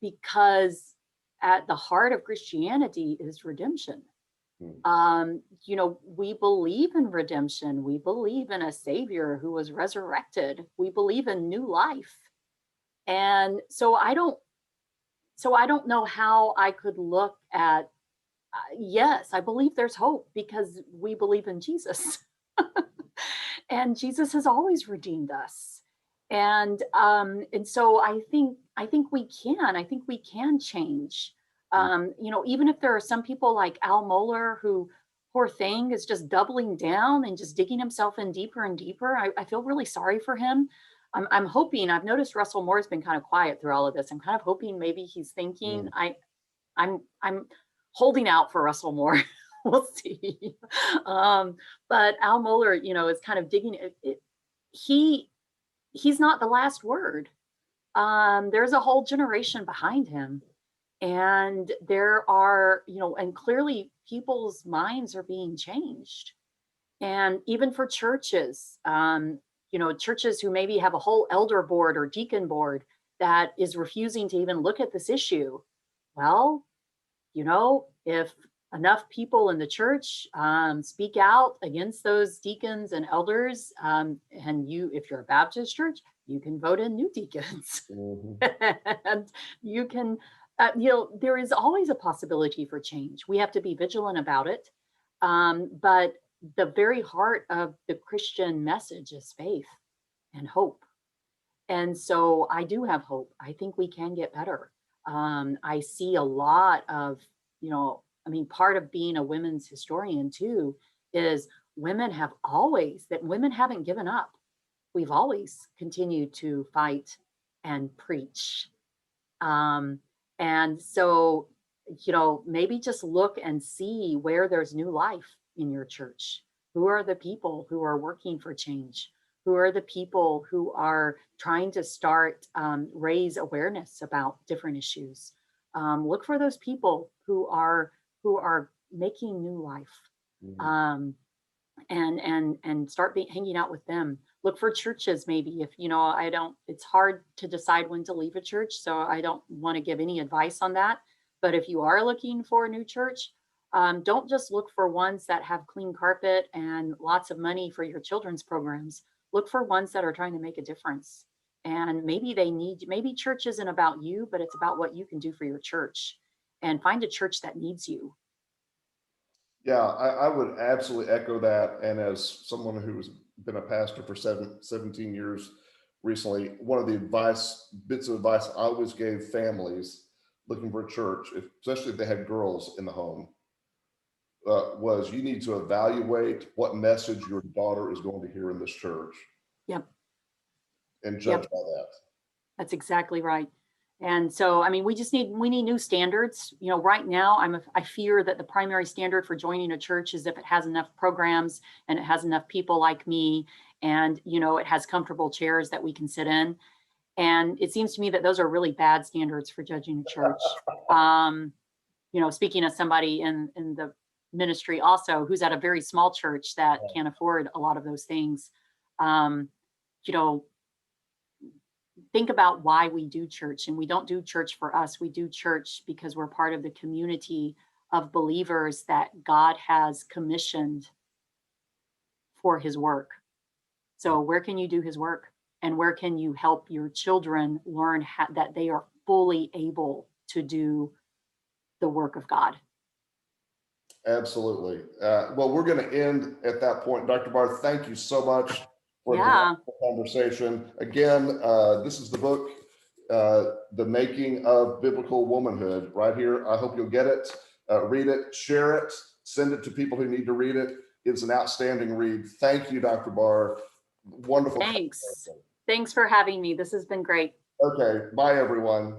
S2: because at the heart of Christianity is redemption. We believe in redemption. We believe in a savior who was resurrected. We believe in new life. And so I don't know how I could look at, yes, I believe there's hope because we believe in Jesus. And Jesus has always redeemed us. And so I think we can change. Even if there are some people like Al Mohler who, poor thing, is just doubling down and just digging himself in deeper and deeper. I feel really sorry for him. I'm hoping, I've noticed Russell Moore's been kind of quiet through all of this. I'm kind of hoping maybe he's thinking. I'm holding out for Russell Moore. We'll see. But Al Mohler, is kind of digging it. He's not the last word. There's a whole generation behind him. And there are, and clearly people's minds are being changed. And even for churches, churches who maybe have a whole elder board or deacon board that is refusing to even look at this issue. Well, if enough people in the church speak out against those deacons and elders, and if you're a Baptist church, you can vote in new deacons. And you can, there is always a possibility for change. We have to be vigilant about it. But the very heart of the Christian message is faith and hope. And so I do have hope. I think we can get better. I see a lot of, part of being a women's historian too is women haven't given up. We've always continued to fight and preach. And so, maybe just look and see where there's new life in your church. Who are the people who are working for change? Who are the people who are trying to raise awareness about different issues? Look for those people who are making new life, and start hanging out with them. Look for churches, maybe if it's hard to decide when to leave a church, so I don't want to give any advice on that. But if you are looking for a new church, don't just look for ones that have clean carpet and lots of money for your children's programs. Look for ones that are trying to make a difference. And maybe church isn't about you, but it's about what you can do for your church. And find a church that needs you.
S1: Yeah, I would absolutely echo that. And as someone who's been a pastor for 17 years recently, one of the bits of advice I always gave families looking for a church, especially if they had girls in the home, was you need to evaluate what message your daughter is going to hear in this church.
S2: Yep.
S1: And judge by that.
S2: That's exactly right. And so, we need new standards. Right now, I fear that the primary standard for joining a church is if it has enough programs and it has enough people like me, and it has comfortable chairs that we can sit in. And it seems to me that those are really bad standards for judging a church. Speaking as somebody in the ministry also, who's at a very small church that can't afford a lot of those things, think about why we do church. And we don't do church for us. We do church because we're part of the community of believers that God has commissioned for his work. So where can you do his work? And where can you help your children learn that they are fully able to do the work of God?
S1: Absolutely. Well, we're going to end at that point. Dr. Barr, thank you so much for the conversation. Again, this is the book, The Making of Biblical Womanhood, right here. I hope you'll get it, read it, share it, send it to people who need to read it. It's an outstanding read. Thank you, Dr. Barr. Wonderful.
S2: Thanks for having me. This has been great.
S1: Okay. Bye, everyone.